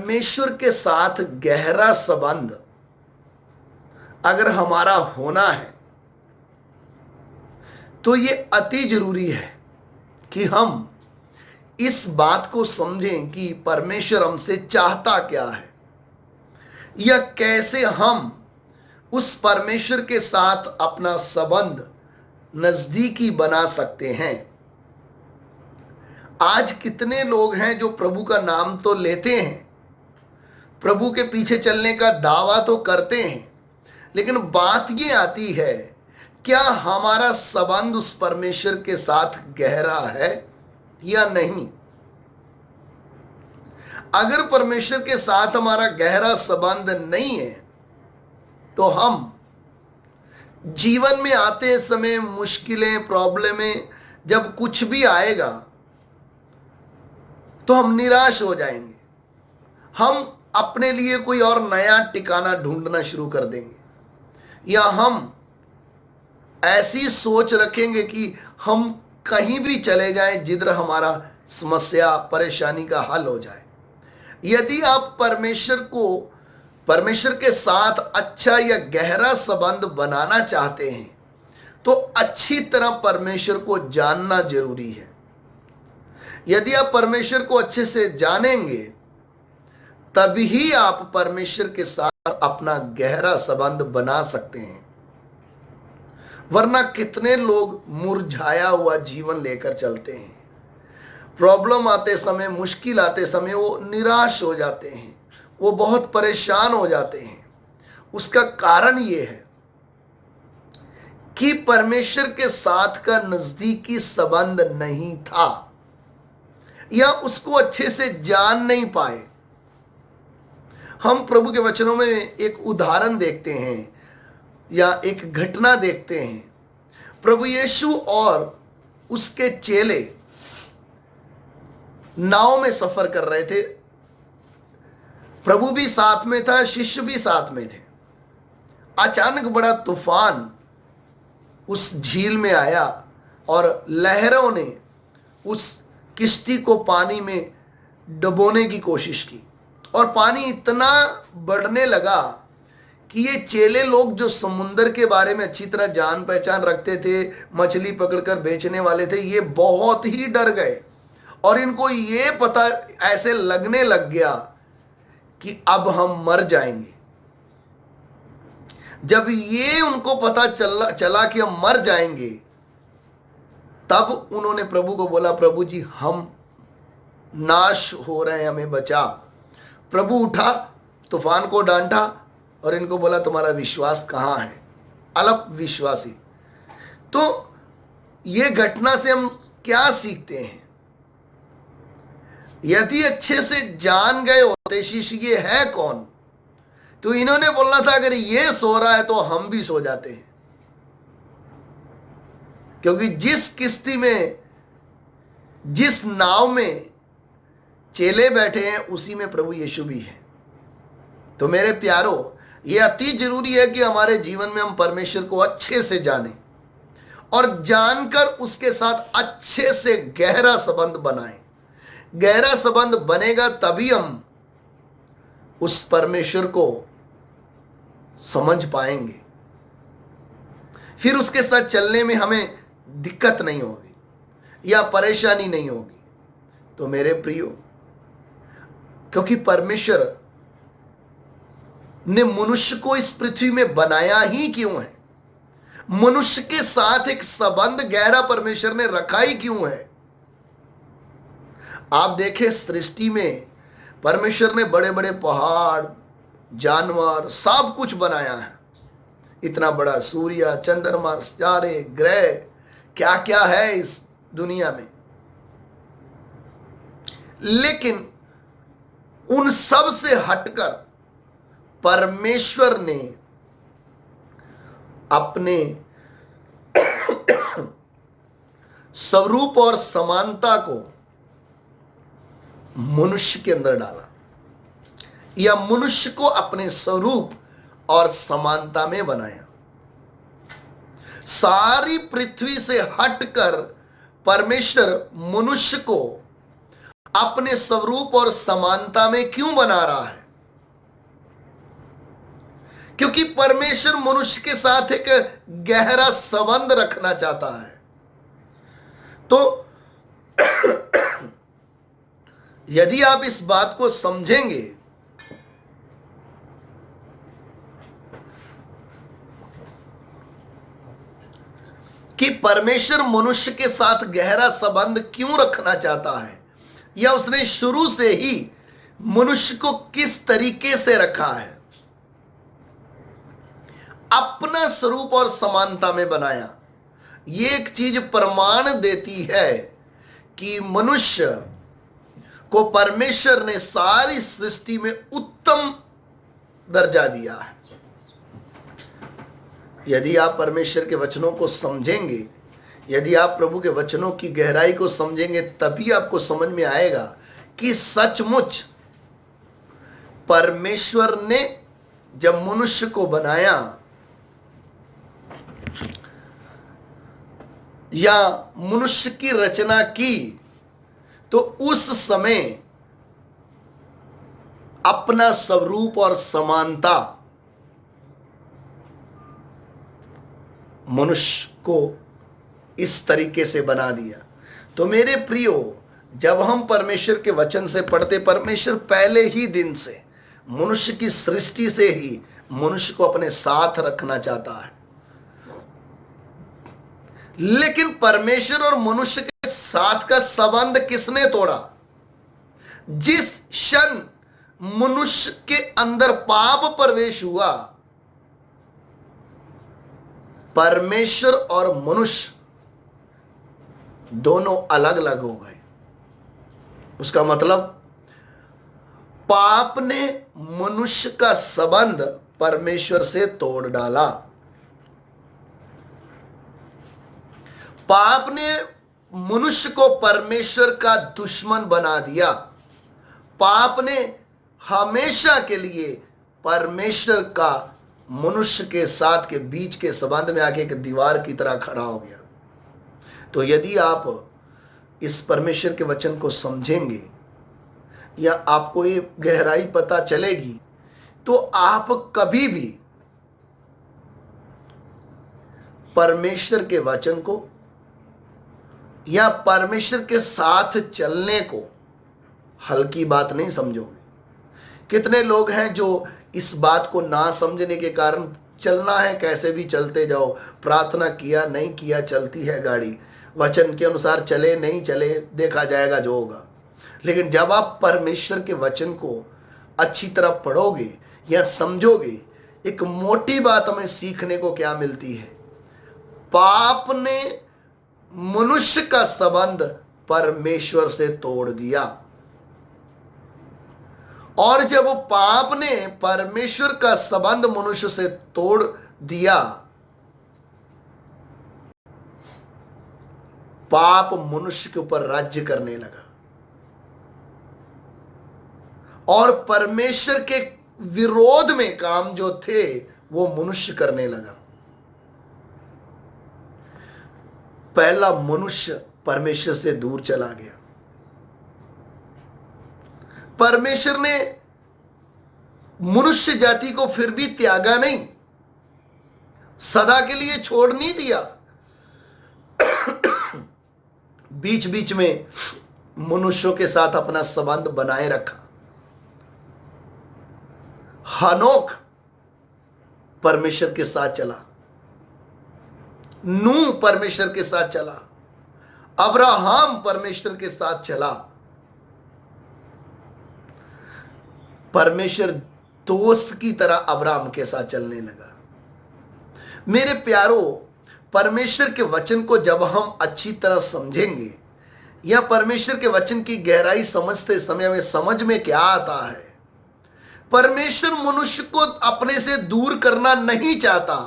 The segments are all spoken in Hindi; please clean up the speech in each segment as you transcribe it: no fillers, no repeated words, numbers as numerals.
परमेश्वर के साथ गहरा संबंध अगर हमारा होना है तो ये अति जरूरी है कि हम इस बात को समझें कि परमेश्वर हमसे चाहता क्या है, या कैसे हम उस परमेश्वर के साथ अपना संबंध नजदीकी बना सकते हैं। आज कितने लोग हैं जो प्रभु का नाम तो लेते हैं, प्रभु के पीछे चलने का दावा तो करते हैं, लेकिन बात ये आती है, क्या हमारा संबंध उस परमेश्वर के साथ गहरा है या नहीं। अगर परमेश्वर के साथ हमारा गहरा संबंध नहीं है तो हम जीवन में आते समय मुश्किलें, प्रॉब्लमें, जब कुछ भी आएगा तो हम निराश हो जाएंगे। हम अपने लिए कोई और नया ठिकाना ढूंढना शुरू कर देंगे, या हम ऐसी सोच रखेंगे कि हम कहीं भी चले जाएं जिधर हमारा समस्या, परेशानी का हल हो जाए। यदि आप परमेश्वर के साथ अच्छा या गहरा संबंध बनाना चाहते हैं तो अच्छी तरह परमेश्वर को जानना जरूरी है। यदि आप परमेश्वर को अच्छे से जानेंगे तभी आप परमेश्वर के साथ अपना गहरा संबंध बना सकते हैं। वरना कितने लोग मुरझाया हुआ जीवन लेकर चलते हैं। प्रॉब्लम आते समय, मुश्किल आते समय वो निराश हो जाते हैं, वो बहुत परेशान हो जाते हैं। उसका कारण ये है कि परमेश्वर के साथ का नजदीकी संबंध नहीं था, या उसको अच्छे से जान नहीं पाए। हम प्रभु के वचनों में एक उदाहरण देखते हैं या एक घटना देखते हैं। प्रभु यीशु और उसके चेले नाव में सफर कर रहे थे। प्रभु भी साथ में था, शिष्य भी साथ में थे। अचानक बड़ा तूफान उस झील में आया और लहरों ने उस किश्ती को पानी में डुबोने की कोशिश की, और पानी इतना बढ़ने लगा कि ये चेले लोग जो समुंदर के बारे में अच्छी तरह जान पहचान रखते थे, मछली पकड़कर बेचने वाले थे, ये बहुत ही डर गए। और इनको ये पता ऐसे लगने लग गया कि अब हम मर जाएंगे। जब ये उनको पता चला कि हम मर जाएंगे, तब उन्होंने प्रभु को बोला, प्रभु जी हम नाश हो रहे हैं, हमें बचा। प्रभु उठा, तूफान को डांटा और इनको बोला, तुम्हारा विश्वास कहाँ है, अल्प विश्वासी। तो ये घटना से हम क्या सीखते हैं? यदि अच्छे से जान गए होते शिष्य ये है कौन, तो इन्होंने बोलना था अगर ये सो रहा है तो हम भी सो जाते हैं। क्योंकि जिस किश्ती में, जिस नाव में चेले बैठे हैं, उसी में प्रभु यीशु भी है। तो मेरे प्यारो, ये अति जरूरी है कि हमारे जीवन में हम परमेश्वर को अच्छे से जानें और जानकर उसके साथ अच्छे से गहरा संबंध बनाएं। गहरा संबंध बनेगा तभी हम उस परमेश्वर को समझ पाएंगे, फिर उसके साथ चलने में हमें दिक्कत नहीं होगी या परेशानी नहीं होगी। तो मेरे प्रियो, क्योंकि परमेश्वर ने मनुष्य को इस पृथ्वी में बनाया ही क्यों है, मनुष्य के साथ एक संबंध गहरा परमेश्वर ने रखा ही क्यों है। आप देखें, सृष्टि में परमेश्वर ने बड़े बड़े पहाड़, जानवर, सब कुछ बनाया है। इतना बड़ा सूर्य, चंद्रमा, तारे, ग्रह, क्या क्या है इस दुनिया में। लेकिन उन सब से हटकर परमेश्वर ने अपने स्वरूप और समानता को मनुष्य के अंदर डाला, या मनुष्य को अपने स्वरूप और समानता में बनाया। सारी पृथ्वी से हटकर परमेश्वर मनुष्य को अपने स्वरूप और समानता में क्यों बना रहा है? क्योंकि परमेश्वर मनुष्य के साथ एक गहरा संबंध रखना चाहता है। तो यदि आप इस बात को समझेंगे कि परमेश्वर मनुष्य के साथ गहरा संबंध क्यों रखना चाहता है, या उसने शुरू से ही मनुष्य को किस तरीके से रखा है, अपना स्वरूप और समानता में बनाया, ये एक चीज प्रमाण देती है कि मनुष्य को परमेश्वर ने सारी सृष्टि में उत्तम दर्जा दिया है। यदि आप परमेश्वर के वचनों को समझेंगे, यदि आप प्रभु के वचनों की गहराई को समझेंगे, तभी आपको समझ में आएगा कि सचमुच परमेश्वर ने जब मनुष्य को बनाया या मनुष्य की रचना की, तो उस समय अपना स्वरूप और समानता मनुष्य को इस तरीके से बना दिया। तो मेरे प्रियो, जब हम परमेश्वर के वचन से पढ़ते, परमेश्वर पहले ही दिन से मनुष्य की सृष्टि से ही मनुष्य को अपने साथ रखना चाहता है। लेकिन परमेश्वर और मनुष्य के साथ का संबंध किसने तोड़ा? जिस क्षण मनुष्य के अंदर पाप प्रवेश हुआ, परमेश्वर और मनुष्य दोनों अलग अलग हो गए। उसका मतलब पाप ने मनुष्य का संबंध परमेश्वर से तोड़ डाला। पाप ने मनुष्य को परमेश्वर का दुश्मन बना दिया। पाप ने हमेशा के लिए परमेश्वर का मनुष्य के साथ के बीच के संबंध में आके एक दीवार की तरह खड़ा हो गया। तो यदि आप इस परमेश्वर के वचन को समझेंगे या आपको ये गहराई पता चलेगी, तो आप कभी भी परमेश्वर के वचन को या परमेश्वर के साथ चलने को हल्की बात नहीं समझोगे। कितने लोग हैं जो इस बात को ना समझने के कारण चलना है कैसे भी चलते जाओ, प्रार्थना किया नहीं किया चलती है गाड़ी, वचन के अनुसार चले नहीं चले देखा जाएगा जो होगा। लेकिन जब आप परमेश्वर के वचन को अच्छी तरह पढ़ोगे या समझोगे, एक मोटी बात हमें सीखने को क्या मिलती है? पाप ने मनुष्य का संबंध परमेश्वर से तोड़ दिया, और जब पाप ने परमेश्वर का संबंध मनुष्य से तोड़ दिया, पाप मनुष्य के ऊपर राज्य करने लगा और परमेश्वर के विरोध में काम जो थे वो मनुष्य करने लगा। पहला मनुष्य परमेश्वर से दूर चला गया। परमेश्वर ने मनुष्य जाति को फिर भी त्यागा नहीं, सदा के लिए छोड़ नहीं दिया। बीच बीच में मनुष्यों के साथ अपना संबंध बनाए रखा। हनोक परमेश्वर के साथ चला, नूह परमेश्वर के साथ चला, अब्राहम परमेश्वर के साथ चला। परमेश्वर दोस्त की तरह अब्राहम के साथ चलने लगा। मेरे प्यारो, परमेश्वर के वचन को जब हम अच्छी तरह समझेंगे या परमेश्वर के वचन की गहराई समझते समय हमें समझ में क्या आता है, परमेश्वर मनुष्य को अपने से दूर करना नहीं चाहता,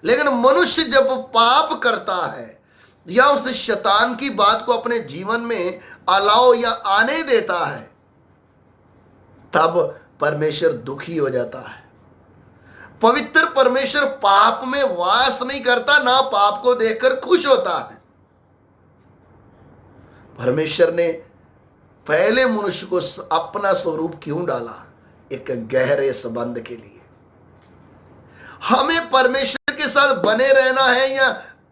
लेकिन मनुष्य जब पाप करता है या उस शैतान की बात को अपने जीवन में अलाओ या आने देता है, तब परमेश्वर दुखी हो जाता है। पवित्र परमेश्वर पाप में वास नहीं करता, ना पाप को देखकर खुश होता है। परमेश्वर ने पहले मनुष्य को अपना स्वरूप क्यों डाला? एक गहरे संबंध के लिए। हमें परमेश्वर के साथ बने रहना है या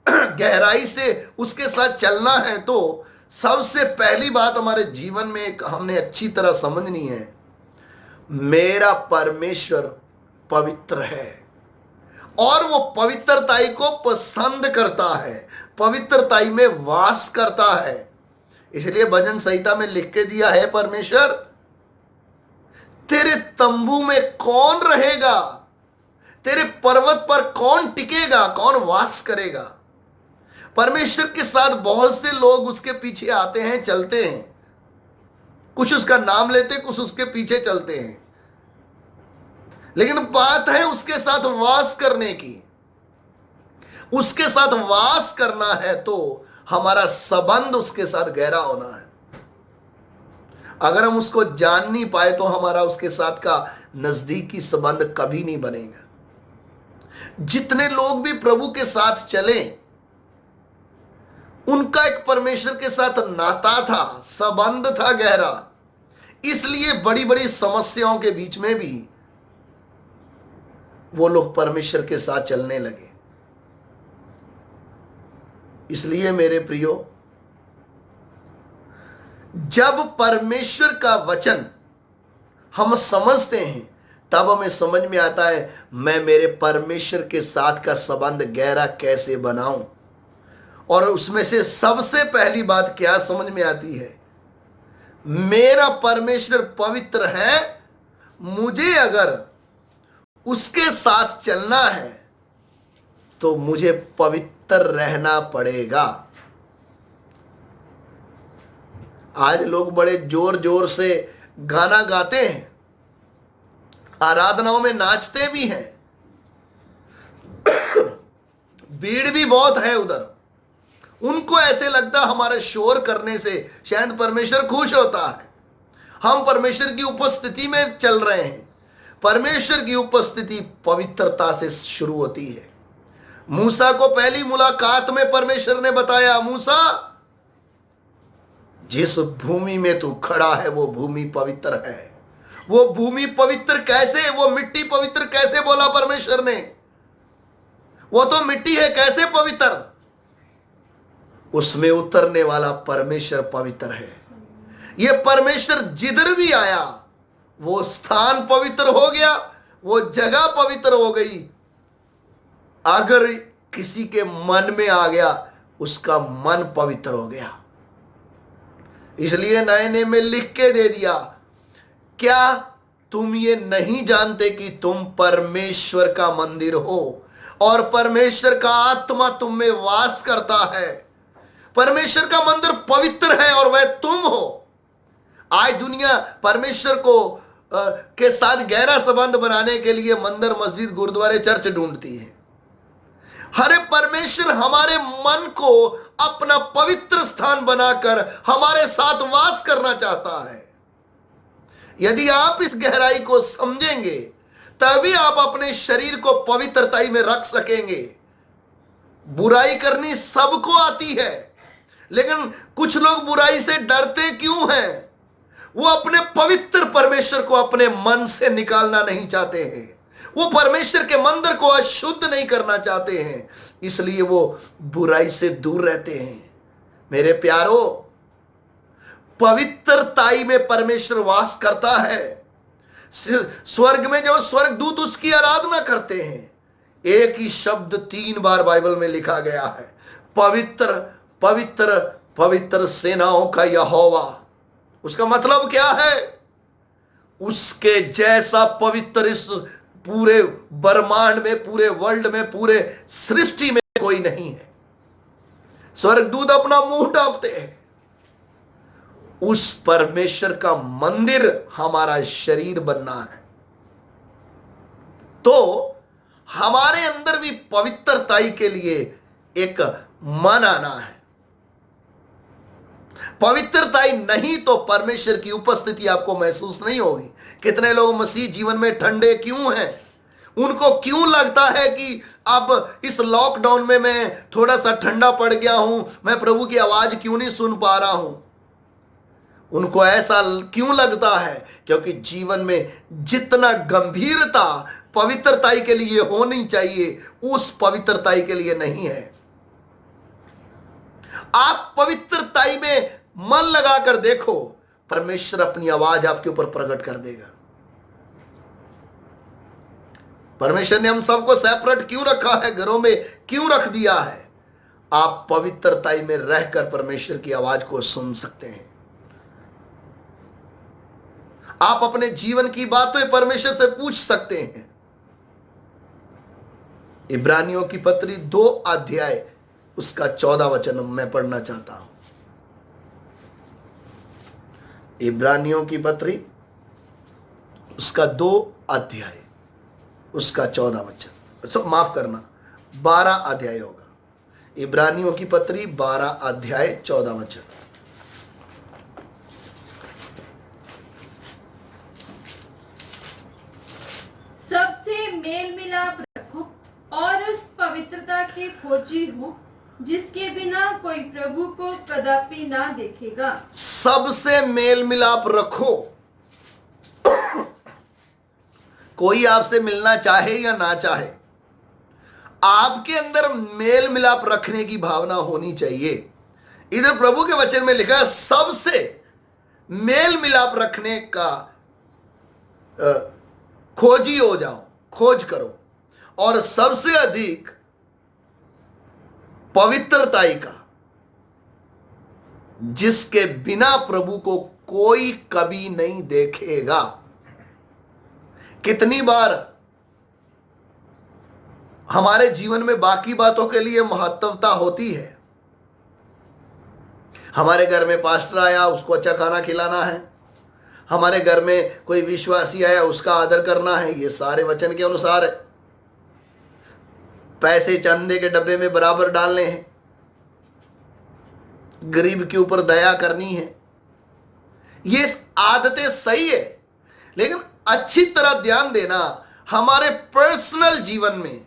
गहराई से उसके साथ चलना है, तो सबसे पहली बात हमारे जीवन में एक हमने अच्छी तरह समझनी है, मेरा परमेश्वर पवित्र है और वो पवित्रताई को पसंद करता है, पवित्रताई में वास करता है। इसलिए भजन संहिता में लिख के दिया है, परमेश्वर तेरे तंबू में कौन रहेगा, तेरे पर्वत पर कौन टिकेगा, कौन वास करेगा। परमेश्वर के साथ बहुत से लोग उसके पीछे आते हैं, चलते हैं, कुछ उसका नाम लेते, कुछ उसके पीछे चलते हैं, लेकिन बात है उसके साथ वास करने की। उसके साथ वास करना है तो हमारा संबंध उसके साथ गहरा होना है। अगर हम उसको जान नहीं पाए तो हमारा उसके साथ का नजदीकी संबंध कभी नहीं बनेगा। जितने लोग भी प्रभु के साथ चले, उनका एक परमेश्वर के साथ नाता था, संबंध था गहरा, इसलिए बड़ी बड़ी समस्याओं के बीच में भी वो लोग परमेश्वर के साथ चलने लगे। इसलिए मेरे प्रियो, जब परमेश्वर का वचन हम समझते हैं तब हमें समझ में आता है मैं मेरे परमेश्वर के साथ का संबंध गहरा कैसे बनाऊं। और उसमें से सबसे पहली बात क्या समझ में आती है, मेरा परमेश्वर पवित्र है, मुझे अगर उसके साथ चलना है तो मुझे पवित्र रहना पड़ेगा। आज लोग बड़े जोर जोर से गाना गाते हैं, आराधनाओं में नाचते भी हैं, भीड़ भी बहुत है उधर। उनको ऐसे लगता हमारे शोर करने से शायद परमेश्वर खुश होता है, हम परमेश्वर की उपस्थिति में चल रहे हैं। परमेश्वर की उपस्थिति पवित्रता से शुरू होती है। मूसा को पहली मुलाकात में परमेश्वर ने बताया, मूसा जिस भूमि में तू खड़ा है वो भूमि पवित्र है। वो भूमि पवित्र कैसे, वो मिट्टी पवित्र कैसे बोला परमेश्वर ने? वो तो मिट्टी है, कैसे पवित्र? उसमें उतरने वाला परमेश्वर पवित्र है। ये परमेश्वर जिधर भी आया वो स्थान पवित्र हो गया, वो जगह पवित्र हो गई। अगर किसी के मन में आ गया, उसका मन पवित्र हो गया। इसलिए नए नेम में लिख के दे दिया, क्या तुम ये नहीं जानते कि तुम परमेश्वर का मंदिर हो और परमेश्वर का आत्मा तुम में वास करता है। परमेश्वर का मंदिर पवित्र है और वह तुम हो। आज दुनिया परमेश्वर को के साथ गहरा संबंध बनाने के लिए मंदिर, मस्जिद, गुरुद्वारे, चर्च ढूंढती है। हरे परमेश्वर हमारे मन को अपना पवित्र स्थान बनाकर हमारे साथ वास करना चाहता है। यदि आप इस गहराई को समझेंगे तभी आप अपने शरीर को पवित्रताई में रख सकेंगे। बुराई करनी सबको आती है, लेकिन कुछ लोग बुराई से डरते क्यों हैं? वो अपने पवित्र परमेश्वर को अपने मन से निकालना नहीं चाहते हैं। वो परमेश्वर के मंदिर को अशुद्ध नहीं करना चाहते हैं, इसलिए वो बुराई से दूर रहते हैं। मेरे प्यारो, पवित्रताई में परमेश्वर वास करता है। स्वर्ग में जब स्वर्गदूत उसकी आराधना करते हैं, एक ही शब्द 3 बार बाइबल में लिखा गया है, पवित्र पवित्र पवित्र सेनाओं का यहोवा। उसका मतलब क्या है? उसके जैसा पवित्र इस पूरे ब्रह्मांड में, पूरे वर्ल्ड में, पूरे सृष्टि में कोई नहीं है। स्वर्गदूत अपना मुंह ढांपते हैं। उस परमेश्वर का मंदिर हमारा शरीर बनना है, तो हमारे अंदर भी पवित्रताई के लिए एक मन आना है। पवित्रताई नहीं तो परमेश्वर की उपस्थिति आपको महसूस नहीं होगी। कितने लोग मसीह जीवन में ठंडे क्यों हैं? उनको क्यों लगता है कि अब इस लॉकडाउन में मैं थोड़ा सा ठंडा पड़ गया हूं, मैं प्रभु की आवाज क्यों नहीं सुन पा रहा हूं? उनको ऐसा क्यों लगता है? क्योंकि जीवन में जितना गंभीरता पवित्रताई के लिए होनी चाहिए, उस पवित्रताई के लिए नहीं है। आप पवित्रताई में मन लगाकर देखो, परमेश्वर अपनी आवाज आपके ऊपर प्रकट कर देगा। परमेश्वर ने हम सबको सेपरेट क्यों रखा है, घरों में क्यों रख दिया है? आप पवित्रताई में रहकर परमेश्वर की आवाज को सुन सकते हैं। आप अपने जीवन की बातें परमेश्वर से पूछ सकते हैं। इब्रानियों की पत्री 2 अध्याय उसका 14 वचन मैं पढ़ना चाहता हूं। इब्रानियों की पत्री उसका 2 अध्याय उसका 14 वचन, माफ करना 12 अध्याय होगा। इब्रानियों की पत्री 12 अध्याय 14 वचन। सबसे मेल मिलाप रखो और उस पवित्रता के खोजी हो जिसके बिना कोई प्रभु को कदापि ना देखेगा। सबसे मेल मिलाप रखो। कोई आपसे मिलना चाहे या ना चाहे, आपके अंदर मेल मिलाप रखने की भावना होनी चाहिए। इधर प्रभु के वचन में लिखा है सबसे मेल मिलाप रखने का खोजी हो जाओ, खोज करो, और सबसे अधिक पवित्रताई का, जिसके बिना प्रभु को कोई कभी नहीं देखेगा। कितनी बार हमारे जीवन में बाकी बातों के लिए महत्वता होती है। हमारे घर में पास्टर आया, उसको अच्छा खाना खिलाना है। हमारे घर में कोई विश्वासी आया, उसका आदर करना है। ये सारे वचन के अनुसार है। पैसे चंदे के डब्बे में बराबर डालने हैं, गरीब के ऊपर दया करनी है। ये आदतें सही है, लेकिन अच्छी तरह ध्यान देना, हमारे पर्सनल जीवन में,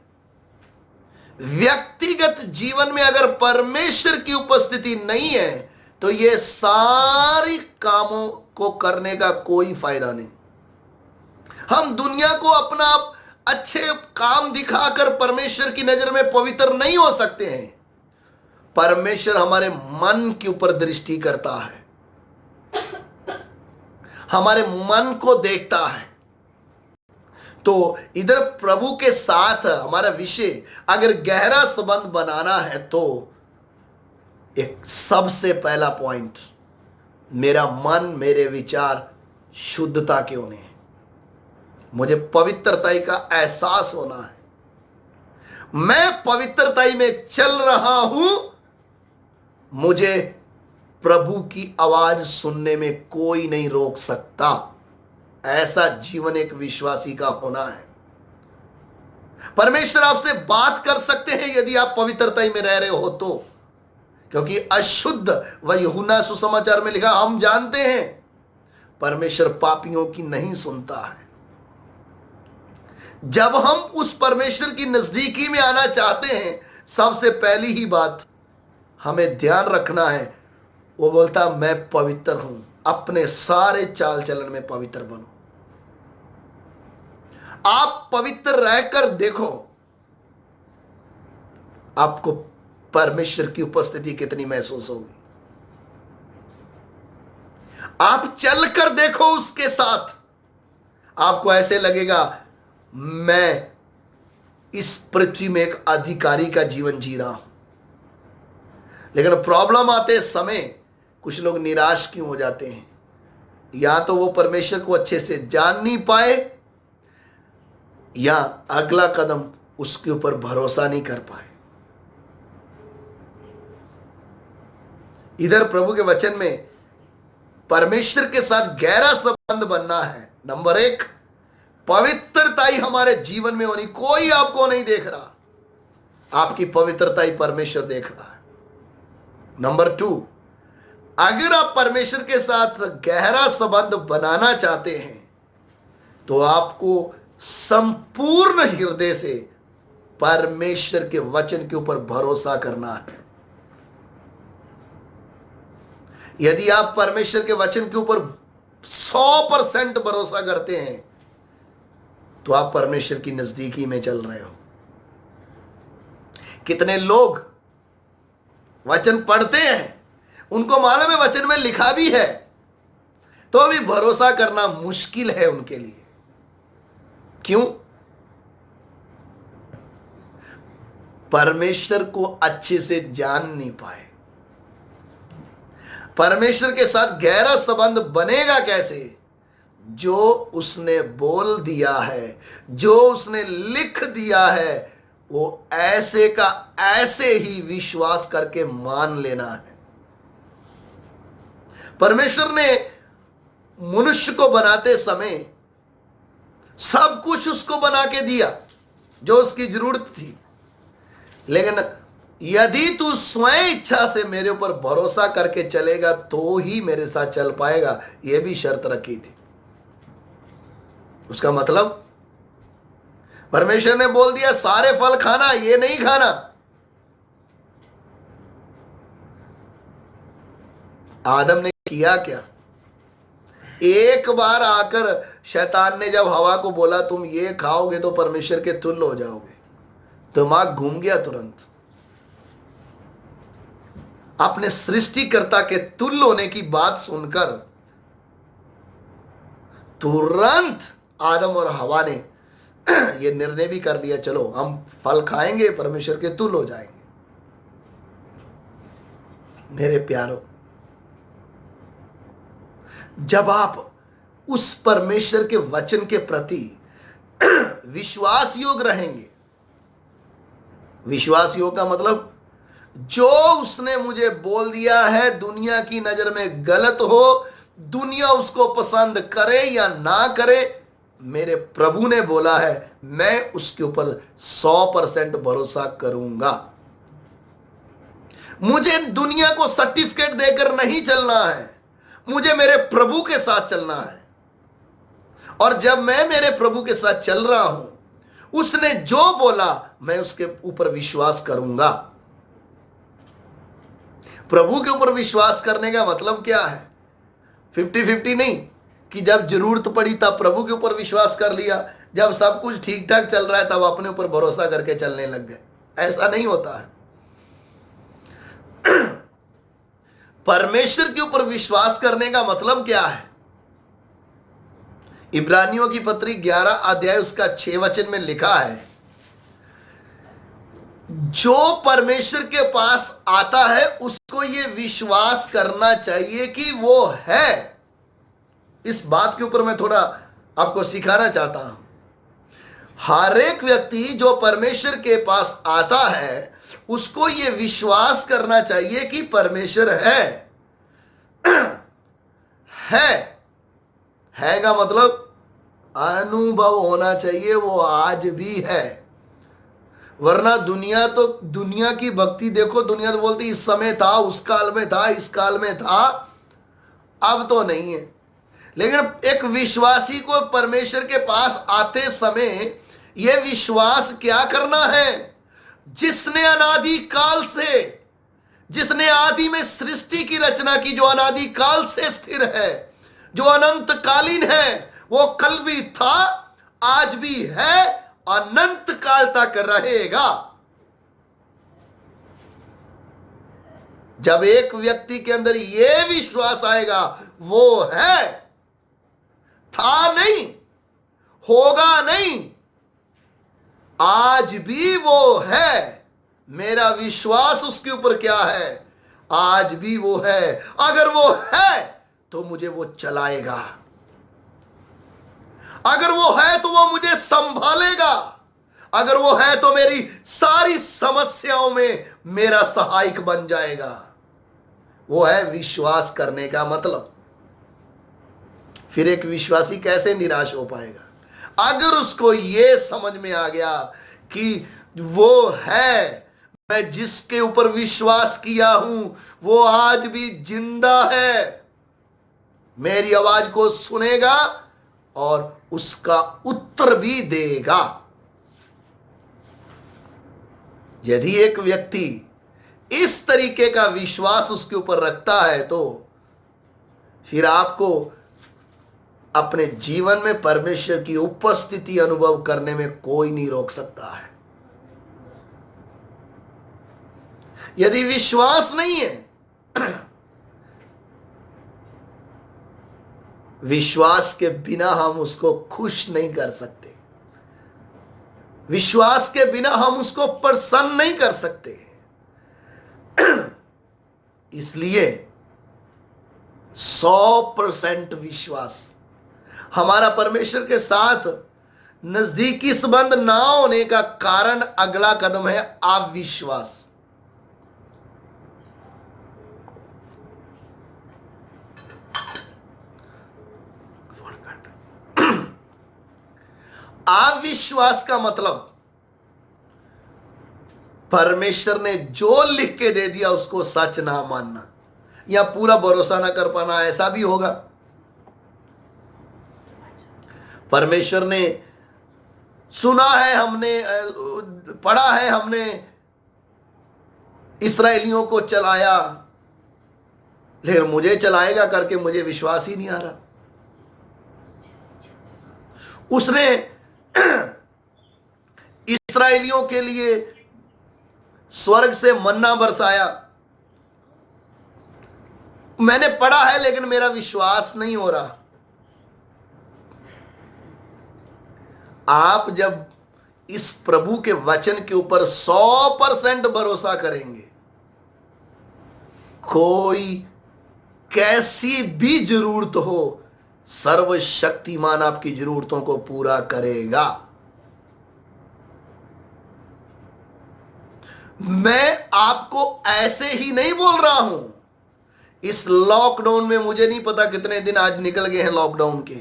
व्यक्तिगत जीवन में अगर परमेश्वर की उपस्थिति नहीं है तो ये सारी कामों को करने का कोई फायदा नहीं। हम दुनिया को अपना अच्छे काम दिखाकर परमेश्वर की नजर में पवित्र नहीं हो सकते हैं। परमेश्वर हमारे मन के ऊपर दृष्टि करता है, हमारे मन को देखता है। तो इधर प्रभु के साथ हमारा विषय अगर गहरा संबंध बनाना है तो एक सबसे पहला पॉइंट, मेरा मन, मेरे विचार शुद्धता के होने हैं। मुझे पवित्रताई का एहसास होना है। मैं पवित्रताई में चल रहा हूं, मुझे प्रभु की आवाज सुनने में कोई नहीं रोक सकता। ऐसा जीवन एक विश्वासी का होना है। परमेश्वर आपसे बात कर सकते हैं यदि आप पवित्रताई में रह रहे हो तो, क्योंकि अशुद्ध, व यूहन्ना सुसमाचार में लिखा, हम जानते हैं परमेश्वर पापियों की नहीं सुनता है। जब हम उस परमेश्वर की नजदीकी में आना चाहते हैं, सबसे पहली ही बात हमें ध्यान रखना है, वो बोलता मैं पवित्र हूं। अपने सारे चाल चलन में पवित्र बनो। आप पवित्र रहकर देखो, आपको परमेश्वर की उपस्थिति कितनी महसूस होगी। आप चलकर देखो उसके साथ, आपको ऐसे लगेगा मैं इस पृथ्वी में एक अधिकारी का जीवन जी रहा हूं। लेकिन प्रॉब्लम आते समय कुछ लोग निराश क्यों हो जाते हैं? या तो वो परमेश्वर को अच्छे से जान नहीं पाए, या अगला कदम उसके ऊपर भरोसा नहीं कर पाए। इधर प्रभु के वचन में परमेश्वर के साथ गहरा संबंध बनना है। नंबर 1, पवित्रताई हमारे जीवन में होनी। कोई आपको नहीं देख रहा, आपकी पवित्रताई परमेश्वर देख रहा है। नंबर 2, अगर आप परमेश्वर के साथ गहरा संबंध बनाना चाहते हैं तो आपको संपूर्ण हृदय से परमेश्वर के वचन के ऊपर भरोसा करना है। यदि आप परमेश्वर के वचन के ऊपर 100% भरोसा करते हैं तो आप परमेश्वर की नजदीकी में चल रहे हो। कितने लोग वचन पढ़ते हैं, उनको मालूम है वचन में लिखा भी है, तो भी भरोसा करना मुश्किल है उनके लिए। क्यों? परमेश्वर को अच्छे से जान नहीं पाए। परमेश्वर के साथ गहरा संबंध बनेगा कैसे? जो उसने बोल दिया है, जो उसने लिख दिया है, वो ऐसे का ऐसे ही विश्वास करके मान लेना है। परमेश्वर ने मनुष्य को बनाते समय सब कुछ उसको बना के दिया जो उसकी जरूरत थी, लेकिन यदि तू स्वयं इच्छा से मेरे ऊपर भरोसा करके चलेगा तो ही मेरे साथ चल पाएगा, यह भी शर्त रखी थी। उसका मतलब परमेश्वर ने बोल दिया सारे फल खाना, ये नहीं खाना। आदम ने किया क्या? एक बार आकर शैतान ने जब हवा को बोला तुम ये खाओगे तो परमेश्वर के तुल्य हो जाओगे, दिमाग घूम गया तुरंत। अपने सृष्टिकर्ता के तुल्य होने की बात सुनकर तुरंत आदम और हवा ने ये निर्णय भी कर लिया, चलो हम फल खाएंगे, परमेश्वर के तुल्य हो जाएंगे। मेरे प्यारो, जब आप उस परमेश्वर के वचन के प्रति विश्वास योग रहेंगे, विश्वास योग का मतलब जो उसने मुझे बोल दिया है, दुनिया की नजर में गलत हो, दुनिया उसको पसंद करे या ना करे, मेरे प्रभु ने बोला है, मैं उसके ऊपर 100% भरोसा करूंगा। मुझे दुनिया को सर्टिफिकेट देकर नहीं चलना है, मुझे मेरे प्रभु के साथ चलना है। और जब मैं मेरे प्रभु के साथ चल रहा हूं, उसने जो बोला मैं उसके ऊपर विश्वास करूंगा। प्रभु के ऊपर विश्वास करने का मतलब क्या है? 50-50 नहीं कि जब जरूरत पड़ी तब प्रभु के ऊपर विश्वास कर लिया, जब सब कुछ ठीक ठाक चल रहा है तब अपने ऊपर भरोसा करके चलने लग गए। ऐसा नहीं होता है। परमेश्वर के ऊपर विश्वास करने का मतलब क्या है? इब्रानियों की पत्री 11 अध्याय उसका 6 वचन में लिखा है, जो परमेश्वर के पास आता है उसको ये विश्वास करना चाहिए कि वो है। इस बात के ऊपर मैं थोड़ा आपको सिखाना चाहता हूं। हर एक व्यक्ति जो परमेश्वर के पास आता है उसको ये विश्वास करना चाहिए कि परमेश्वर है। है का मतलब अनुभव होना चाहिए, वो आज भी है। वरना दुनिया की भक्ति देखो, दुनिया तो बोलती इस समय था, उस काल में था, इस काल में था, अब तो नहीं है। लेकिन एक विश्वासी को परमेश्वर के पास आते समय यह विश्वास क्या करना है? जिसने अनादि काल से, जिसने आदि में सृष्टि की रचना की, जो अनादि काल से स्थिर है, जो अनंत कालीन है, वो कल भी था, आज भी है, अनंत काल तक रहेगा। जब एक व्यक्ति के अंदर यह विश्वास आएगा, वो है, था नहीं, होगा नहीं, आज भी वो है। मेरा विश्वास उसके ऊपर क्या है? आज भी वो है। अगर वो है तो मुझे वो चलाएगा, अगर वो है तो वो मुझे संभालेगा, अगर वो है तो मेरी सारी समस्याओं में मेरा सहायक बन जाएगा। वो है विश्वास करने का मतलब। फिर एक विश्वासी कैसे निराश हो पाएगा? अगर उसको ये समझ में आ गया कि वो है, मैं जिसके ऊपर विश्वास किया हूं वो आज भी जिंदा है, मेरी आवाज को सुनेगा और उसका उत्तर भी देगा। यदि एक व्यक्ति इस तरीके का विश्वास उसके ऊपर रखता है तो फिर आपको अपने जीवन में परमेश्वर की उपस्थिति अनुभव करने में कोई नहीं रोक सकता है। यदि विश्वास नहीं है, विश्वास के बिना हम उसको खुश नहीं कर सकते, विश्वास के बिना हम उसको प्रसन्न नहीं कर सकते। इसलिए 100% विश्वास, हमारा परमेश्वर के साथ नजदीकी संबंध ना होने का कारण अगला कदम है अविश्वास। अविश्वास का मतलब परमेश्वर ने जो लिख के दे दिया उसको सच ना मानना या पूरा भरोसा ना कर पाना, ऐसा भी होगा। परमेश्वर ने सुना है, हमने पढ़ा है, हमने इस्राएलियों को चलाया, लेकिन मुझे चलाएगा करके मुझे विश्वास ही नहीं आ रहा। उसने इस्राएलियों के लिए स्वर्ग से मन्ना बरसाया, मैंने पढ़ा है लेकिन मेरा विश्वास नहीं हो रहा। आप जब इस प्रभु के वचन के ऊपर 100% भरोसा करेंगे, कोई कैसी भी जरूरत हो, सर्वशक्तिमान आपकी जरूरतों को पूरा करेगा। मैं आपको ऐसे ही नहीं बोल रहा हूं। इस लॉकडाउन में मुझे नहीं पता कितने दिन आज निकल गए हैं लॉकडाउन के,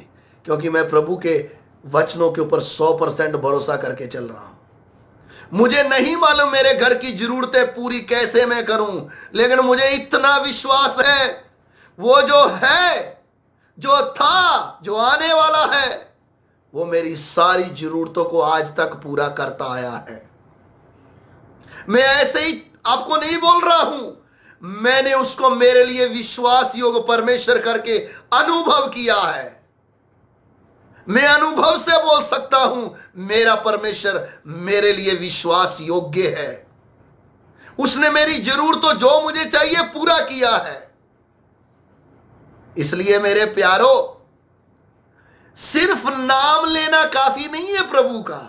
क्योंकि मैं प्रभु के वचनों के ऊपर 100% भरोसा करके चल रहा हूं। मुझे नहीं मालूम मेरे घर की जरूरतें पूरी कैसे मैं करूं, लेकिन मुझे इतना विश्वास है, वो जो है, जो था, जो आने वाला है, वो मेरी सारी जरूरतों को आज तक पूरा करता आया है। मैं ऐसे ही आपको नहीं बोल रहा हूं, मैंने उसको मेरे लिए विश्वास योग्य परमेश्वर करके अनुभव किया है। मैं अनुभव से बोल सकता हूं, मेरा परमेश्वर मेरे लिए विश्वास योग्य है। उसने मेरी जरूरतों जो मुझे चाहिए पूरा किया है। इसलिए मेरे प्यारो, सिर्फ नाम लेना काफी नहीं है प्रभु का।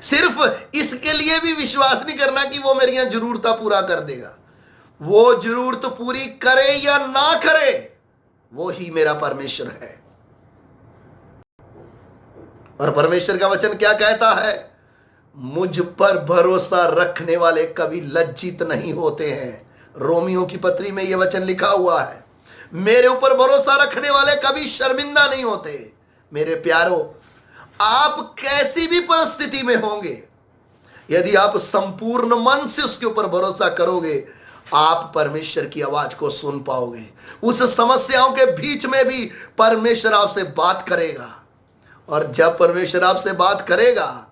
सिर्फ इसके लिए भी विश्वास नहीं करना कि वो मेरी जरूरतें पूरा कर देगा। वो जरूरत पूरी करे या ना करे, वो ही मेरा परमेश्वर है। और परमेश्वर का वचन क्या कहता है? मुझ पर भरोसा रखने वाले कभी लज्जित नहीं होते हैं। रोमियो की पत्री में यह वचन लिखा हुआ है, मेरे ऊपर भरोसा रखने वाले कभी शर्मिंदा नहीं होते। मेरे प्यारो, आप कैसी भी परिस्थिति में होंगे, यदि आप संपूर्ण मन से उसके ऊपर भरोसा करोगे, आप परमेश्वर की आवाज को सुन पाओगे। उस समस्याओं के बीच में भी परमेश्वर आपसे बात करेगा, और जब परमेश्वर आपसे बात करेगा,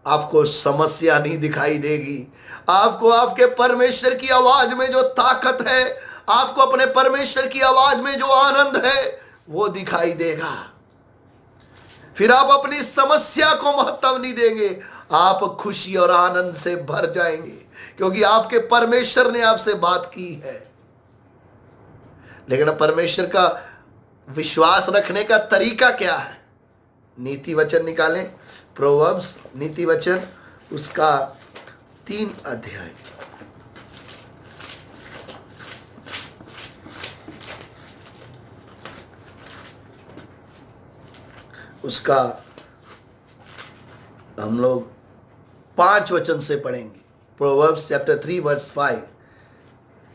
आपको समस्या नहीं दिखाई देगी। आपको आपके परमेश्वर की आवाज में जो ताकत है, आपको अपने परमेश्वर की आवाज में जो आनंद है, वो दिखाई देगा। फिर आप अपनी समस्या को महत्व नहीं देंगे, आप खुशी और आनंद से भर जाएंगे, क्योंकि आपके परमेश्वर ने आपसे बात की है। लेकिन परमेश्वर का विश्वास रखने का तरीका क्या है? नीति वचन निकालें, प्रोवर्ब्स नीति वचन, उसका 3 अध्याय, उसका हम लोग 5 वचन से पढ़ेंगे। प्रोवर्ब्स चैप्टर 3 वर्स 5,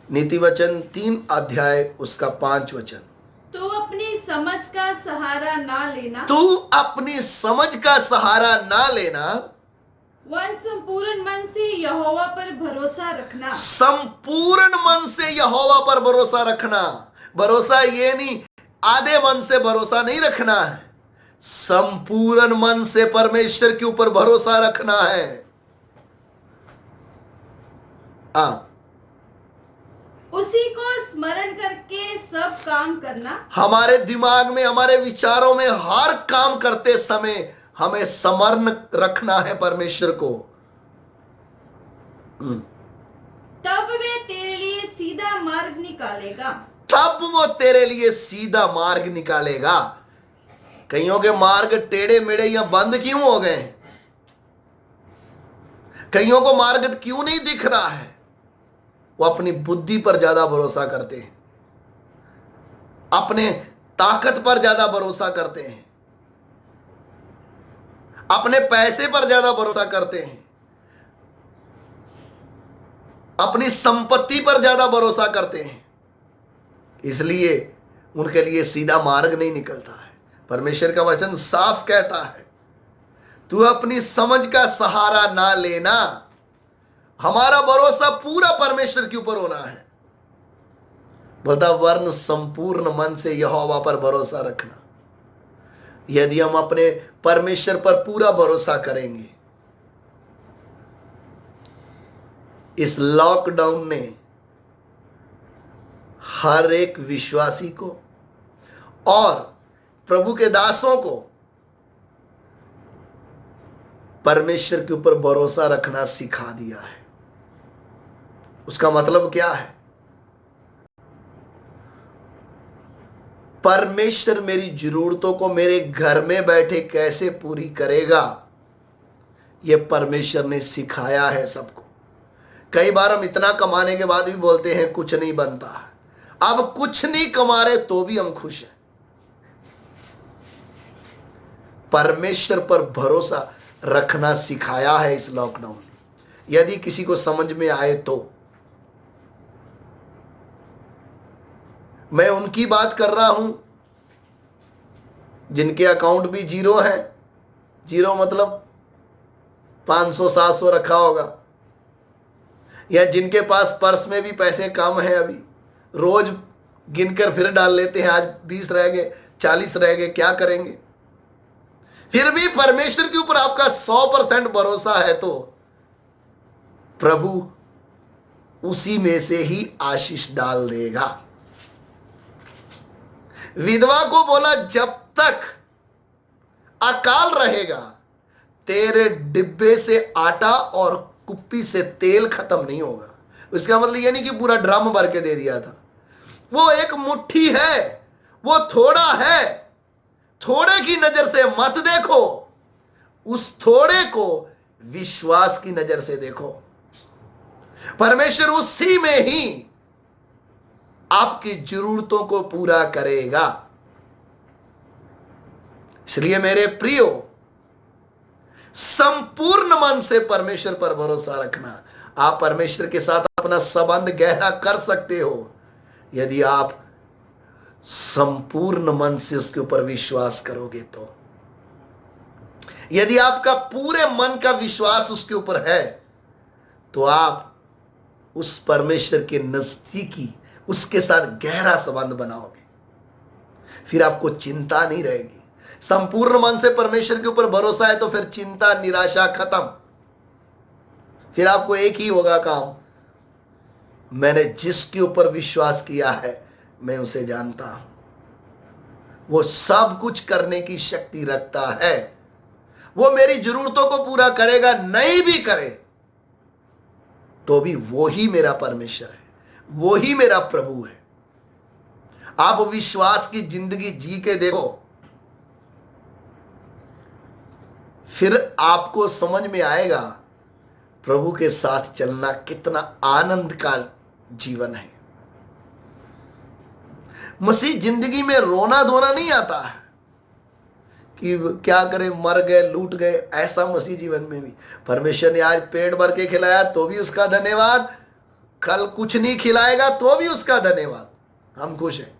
नीति वचन 3 अध्याय, उसका 5 वचन। तू अपनी समझ का सहारा ना लेना, तू अपनी समझ का सहारा ना लेना, वह संपूर्ण मन से यहोवा पर भरोसा रखना। संपूर्ण मन से यहोवा पर भरोसा रखना। भरोसा ये नहीं, आधे मन से भरोसा नहीं रखना है, संपूर्ण मन से परमेश्वर के ऊपर भरोसा रखना है। उस उसी को स्मरण करके सब काम करना। हमारे दिमाग में, हमारे विचारों में हर काम करते समय हमें स्मरण रखना है परमेश्वर को। तब वे तेरे लिए सीधा मार्ग निकालेगा। तब वो तेरे लिए सीधा मार्ग निकालेगा। कईयों के मार्ग टेढ़े मेढ़े या बंद क्यों हो गए हैं? कईयों को मार्ग क्यों नहीं दिख रहा है? वो अपनी बुद्धि पर ज्यादा भरोसा करते हैं, अपने ताकत पर ज्यादा भरोसा करते हैं, अपने पैसे पर ज्यादा भरोसा करते हैं, अपनी संपत्ति पर ज्यादा भरोसा करते हैं। इसलिए उनके लिए सीधा मार्ग नहीं निकलता है। परमेश्वर का वचन साफ कहता है, तू अपनी समझ का सहारा ना लेना। हमारा भरोसा पूरा परमेश्वर के ऊपर होना है। बोलता वर्ण संपूर्ण मन से यहोवा पर भरोसा रखना। यदि हम अपने परमेश्वर पर पूरा भरोसा करेंगे, इस लॉकडाउन ने हर एक विश्वासी को और प्रभु के दासों को परमेश्वर के ऊपर भरोसा रखना सिखा दिया है। उसका मतलब क्या है? परमेश्वर मेरी जरूरतों को मेरे घर में बैठे कैसे पूरी करेगा, यह परमेश्वर ने सिखाया है सबको। कई बार हम इतना कमाने के बाद भी बोलते हैं कुछ नहीं बनता है। अब कुछ नहीं कमा रहे तो भी हम खुश हैं। परमेश्वर पर भरोसा रखना सिखाया है इस लॉकडाउन ने। यदि किसी को समझ में आए तो मैं उनकी बात कर रहा हूं जिनके अकाउंट भी जीरो है। जीरो मतलब 500-700 रखा होगा, या जिनके पास पर्स में भी पैसे कम है, अभी रोज गिनकर फिर डाल लेते हैं, आज 20 रह गए, 40 रह गए, क्या करेंगे? फिर भी परमेश्वर के ऊपर आपका 100% भरोसा है तो प्रभु उसी में से ही आशीष डाल देगा। विधवा को बोला जब तक अकाल रहेगा तेरे डिब्बे से आटा और कुप्पी से तेल खत्म नहीं होगा। इसका मतलब ये नहीं कि पूरा ड्रम भर के दे दिया था। वो एक मुट्ठी है, वो थोड़ा है। थोड़े की नजर से मत देखो, उस थोड़े को विश्वास की नजर से देखो। परमेश्वर उसी में ही आपकी जरूरतों को पूरा करेगा। इसलिए मेरे प्रियो, संपूर्ण मन से परमेश्वर पर भरोसा रखना। आप परमेश्वर के साथ अपना संबंध गहरा कर सकते हो यदि आप संपूर्ण मन से उसके ऊपर विश्वास करोगे तो। यदि आपका पूरे मन का विश्वास उसके ऊपर है तो आप उस परमेश्वर के नजदीकी, उसके साथ गहरा संबंध बनाओगे। फिर आपको चिंता नहीं रहेगी। संपूर्ण मन से परमेश्वर के ऊपर भरोसा है तो फिर चिंता, निराशा खत्म। फिर आपको एक ही होगा काम, मैंने जिसके ऊपर विश्वास किया है मैं उसे जानता हूं, वो सब कुछ करने की शक्ति रखता है। वो मेरी जरूरतों को पूरा करेगा, नहीं भी करे तो भी वो ही मेरा परमेश्वर है, वो ही मेरा प्रभु है। आप विश्वास की जिंदगी जी के देखो, फिर आपको समझ में आएगा प्रभु के साथ चलना कितना आनंद का जीवन है। मसीह जिंदगी में रोना धोना नहीं आता है कि क्या करें, मर गए, लूट गए, ऐसा मसीह जीवन में भी परमेश्वर ने आज पेट भर के खिलाया तो भी उसका धन्यवाद, कल कुछ नहीं खिलाएगा तो भी उसका धन्यवाद, हम खुश हैं।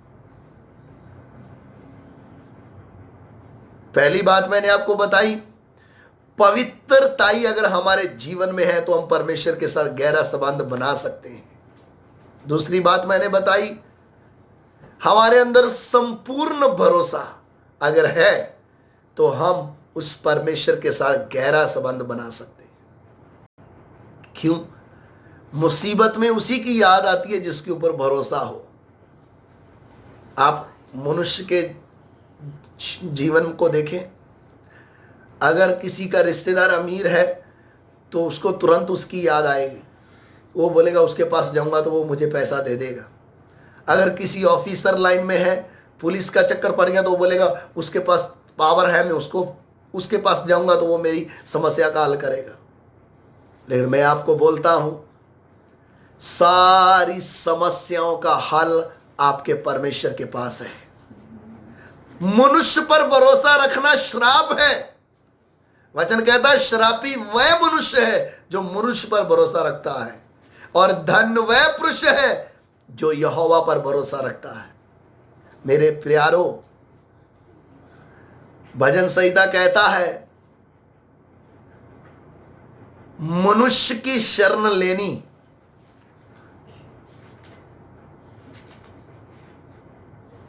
पहली बात मैंने आपको बताई, पवित्रताई अगर हमारे जीवन में है तो हम परमेश्वर के साथ गहरा संबंध बना सकते हैं। दूसरी बात मैंने बताई, हमारे अंदर संपूर्ण भरोसा अगर है तो हम उस परमेश्वर के साथ गहरा संबंध बना सकते हैं। क्यों? मुसीबत में उसी की याद आती है जिसके ऊपर भरोसा हो। आप मनुष्य के जीवन को देखें, अगर किसी का रिश्तेदार अमीर है तो उसको तुरंत उसकी याद आएगी, वो बोलेगा उसके पास जाऊंगा तो वो मुझे पैसा दे देगा। अगर किसी ऑफिसर लाइन में है, पुलिस का चक्कर पड़ गया तो वो बोलेगा उसके पास पावर है, मैं उसके पास जाऊंगा तो वो मेरी समस्या का हल करेगा। लेकिन मैं आपको बोलता हूं, सारी समस्याओं का हल आपके परमेश्वर के पास है। मनुष्य पर भरोसा रखना श्राप है। वचन कहता है श्रापी वह मनुष्य है जो मनुष्य पर भरोसा रखता है, और धन्य वह पुरुष है जो यहोवा पर भरोसा रखता है। मेरे प्यारो, भजन संहिता कहता है मनुष्य की शरण लेनी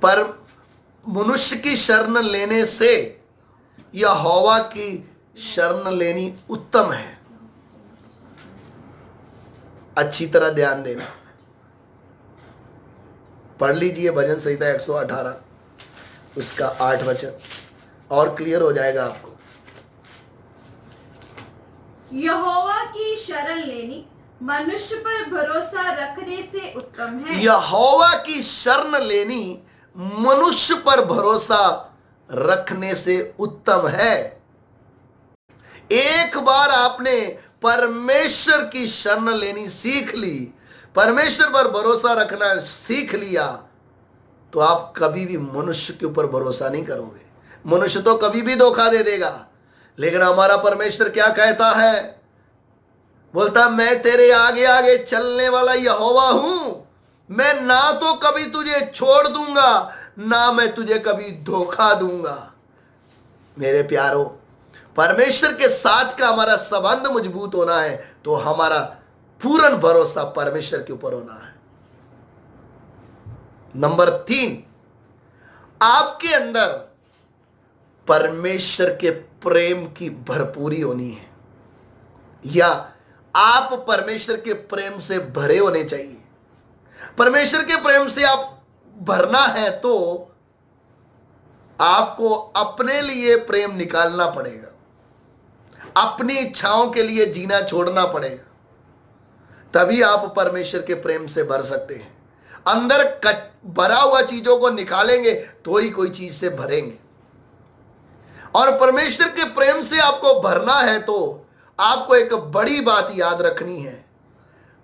पर मनुष्य की शरण लेने से यहोवा की शरण लेनी उत्तम है। अच्छी तरह ध्यान देना, पढ़ लीजिए भजन संहिता 118 उसका 8 वचन, और क्लियर हो जाएगा आपको। यहोवा की शरण लेनी मनुष्य पर भरोसा रखने से उत्तम है। यहोवा की शरण लेनी मनुष्य पर भरोसा रखने से उत्तम है। एक बार आपने परमेश्वर की शरण लेनी सीख ली, परमेश्वर पर भरोसा रखना सीख लिया, तो आप कभी भी मनुष्य के ऊपर भरोसा नहीं करोगे। मनुष्य तो कभी भी धोखा दे देगा, लेकिन हमारा परमेश्वर क्या कहता है? बोलता मैं तेरे आगे आगे चलने वाला यहोवा हूं, मैं ना तो कभी तुझे छोड़ दूंगा ना मैं तुझे कभी धोखा दूंगा। मेरे प्यारो, परमेश्वर के साथ का हमारा संबंध मजबूत होना है तो हमारा पूर्ण भरोसा परमेश्वर के ऊपर होना है। नंबर 3, आपके अंदर परमेश्वर के प्रेम की भरपूरी होनी है, या आप परमेश्वर के प्रेम से भरे होने चाहिए। परमेश्वर के प्रेम से आप भरना है तो आपको अपने लिए प्रेम निकालना पड़ेगा, अपनी इच्छाओं के लिए जीना छोड़ना पड़ेगा, तभी आप परमेश्वर के प्रेम से भर सकते हैं। अंदर भरा हुआ चीजों को निकालेंगे तो ही कोई चीज से भरेंगे। और परमेश्वर के प्रेम से आपको भरना है तो आपको एक बड़ी बात याद रखनी है,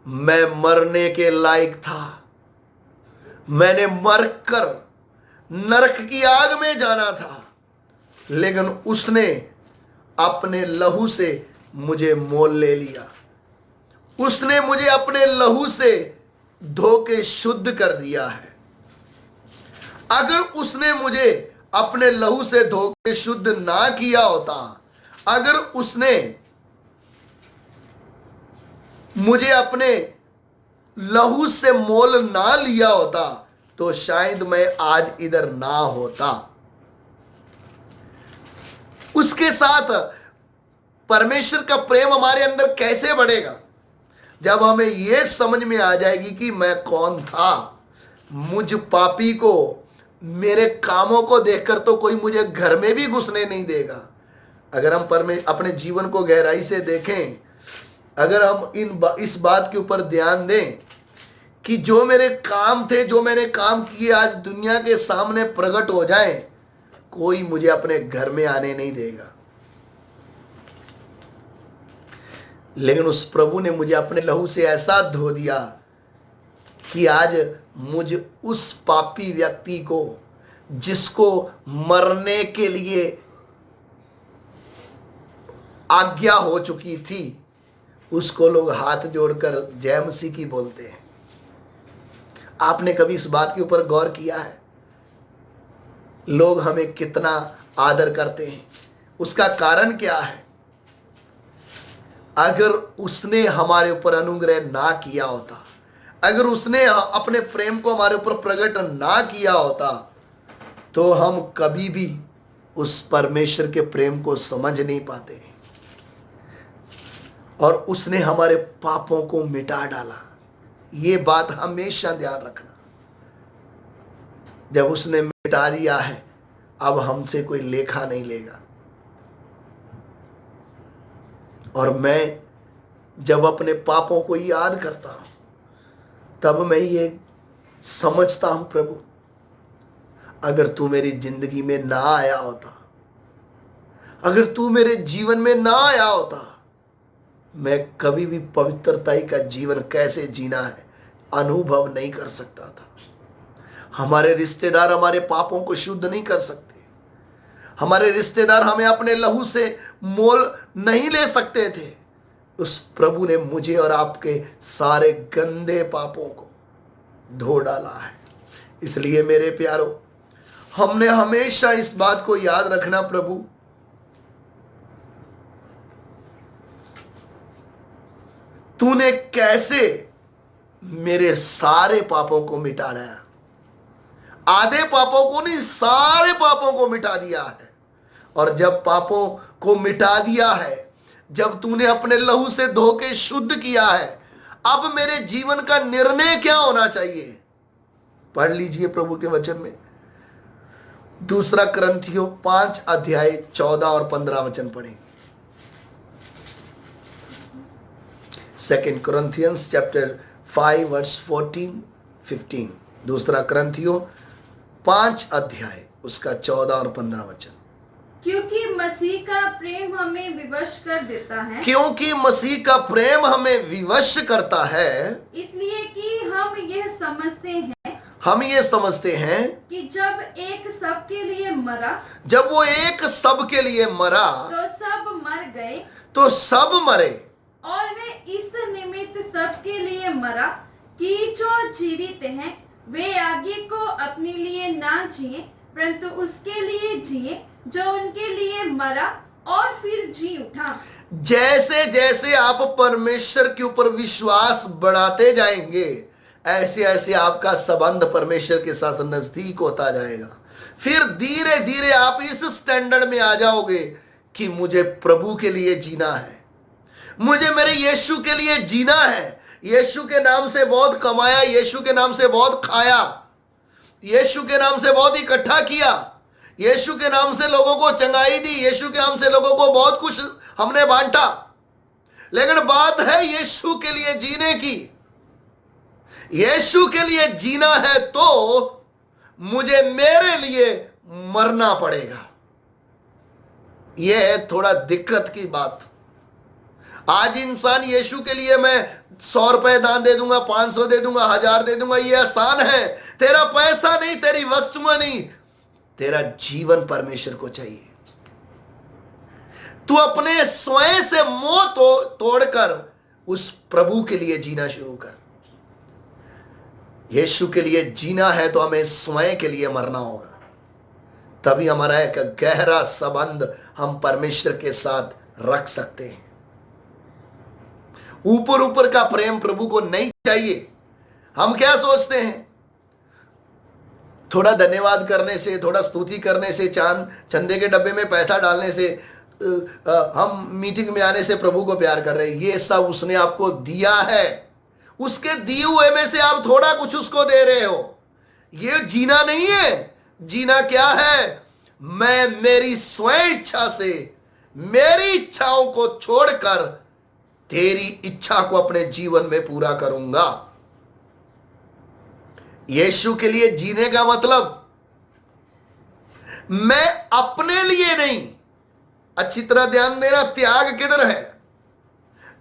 मैं मरने के लायक था, मैंने मरकर नरक की आग में जाना था, लेकिन उसने अपने लहू से मुझे मोल ले लिया, उसने मुझे अपने लहू से धो के शुद्ध कर दिया है। अगर उसने मुझे अपने लहू से धो के शुद्ध ना किया होता, अगर उसने मुझे अपने लहू से मोल ना लिया होता तो शायद मैं आज इधर ना होता। उसके साथ परमेश्वर का प्रेम हमारे अंदर कैसे बढ़ेगा? जब हमें यह समझ में आ जाएगी कि मैं कौन था। मुझ पापी को, मेरे कामों को देखकर तो कोई मुझे घर में भी घुसने नहीं देगा। अगर हम अपने जीवन को गहराई से देखें, अगर हम इस बात के ऊपर ध्यान दें कि जो मेरे काम थे, जो मैंने काम किए, आज दुनिया के सामने प्रकट हो जाए, कोई मुझे अपने घर में आने नहीं देगा। लेकिन उस प्रभु ने मुझे अपने लहू से ऐसा धो दिया कि आज मुझ उस पापी व्यक्ति को, जिसको मरने के लिए आज्ञा हो चुकी थी, उसको लोग हाथ जोड़कर जय मसीह की बोलते हैं। आपने कभी इस बात के ऊपर गौर किया है? लोग हमें कितना आदर करते हैं, उसका कारण क्या है? अगर उसने हमारे ऊपर अनुग्रह ना किया होता, अगर उसने अपने प्रेम को हमारे ऊपर प्रकट ना किया होता, तो हम कभी भी उस परमेश्वर के प्रेम को समझ नहीं पाते। और उसने हमारे पापों को मिटा डाला। ये बात हमेशा ध्यान रखना। जब उसने मिटा दिया है, अब हमसे कोई लेखा नहीं लेगा। और मैं जब अपने पापों को याद करता हूं, तब मैं ये समझता हूं, प्रभु अगर तू मेरी जिंदगी में ना आया होता, अगर तू मेरे जीवन में ना आया होता, मैं कभी भी पवित्रता का जीवन कैसे जीना है अनुभव नहीं कर सकता था। हमारे रिश्तेदार हमारे पापों को शुद्ध नहीं कर सकते। हमारे रिश्तेदार हमें अपने लहू से मोल नहीं ले सकते थे। उस प्रभु ने मुझे और आपके सारे गंदे पापों को धो डाला है। इसलिए मेरे प्यारों, हमने हमेशा इस बात को याद रखना, प्रभु तूने कैसे मेरे सारे पापों को मिटा डाला। आधे पापों को नहीं, सारे पापों को मिटा दिया है। और जब पापों को मिटा दिया है, जब तूने अपने लहू से धो के शुद्ध किया है, अब मेरे जीवन का निर्णय क्या होना चाहिए? पढ़ लीजिए प्रभु के वचन में, 2 कुरिन्थियों 5 अध्याय 14 और 15 वचन पढ़ें। 2 Corinthians chapter 5 verse 14-15। 2 कुरिन्थियों 5 अध्याय उसका 14 और 15 वचन। क्योंकि मसीह का प्रेम हमें विवश कर देता है, क्योंकि मसीह का प्रेम हमें विवश करता है, इसलिए कि हम ये समझते हैं कि जब एक सब के लिए मरा, जब वो एक सब के लिए मरा, तो सब मर गए, तो सब मरे। और वे इस निमित्त सब के लिए मरा कि जो जीवित हैं वे आगे को अपने लिए ना जिए, परंतु उसके लिए जिए जो उनके लिए मरा और फिर जी उठा। जैसे जैसे आप परमेश्वर के ऊपर विश्वास बढ़ाते जाएंगे, ऐसे ऐसे आपका संबंध परमेश्वर के साथ नजदीक होता जाएगा। फिर धीरे धीरे आप इस स्टैंडर्ड में आ जाओगे कि मुझे प्रभु के लिए जीना है, मुझे मेरे यीशु के लिए जीना है। यीशु के नाम से बहुत कमाया, यीशु के नाम से बहुत खाया, यीशु के नाम से बहुत इकट्ठा किया, यीशु के नाम से लोगों को चंगाई दी, यीशु के नाम से लोगों को बहुत कुछ हमने बांटा। लेकिन बात है यीशु के लिए जीने की। यीशु के लिए जीना है तो मुझे मेरे लिए मरना पड़ेगा। यह है थोड़ा दिक्कत की बात। आज इंसान यीशु के लिए मैं 100 रुपए दान दे दूंगा, 500 दे दूंगा, 1000 दे दूंगा, ये आसान है। तेरा पैसा नहीं, तेरी वस्तुएं नहीं, तेरा जीवन परमेश्वर को चाहिए। तू अपने स्वयं से मोह तोड़कर उस प्रभु के लिए जीना शुरू कर। यीशु के लिए जीना है तो हमें स्वयं के लिए मरना होगा, तभी हमारा एक गहरा संबंध हम परमेश्वर के साथ रख सकते हैं। ऊपर ऊपर का प्रेम प्रभु को नहीं चाहिए। हम क्या सोचते हैं, थोड़ा धन्यवाद करने से, थोड़ा स्तुति करने से, चंदे के डब्बे में पैसा डालने से, हम मीटिंग में आने से प्रभु को प्यार कर रहे हैं। ये सब उसने आपको दिया है, उसके दिए हुए में से आप थोड़ा कुछ उसको दे रहे हो। ये जीना नहीं है। जीना क्या है? मैं मेरी स्वयं इच्छा से, मेरी इच्छाओं को छोड़कर तेरी इच्छा को अपने जीवन में पूरा करूंगा। यीशु के लिए जीने का मतलब मैं अपने लिए नहीं। अच्छी तरह ध्यान देना, त्याग किधर है?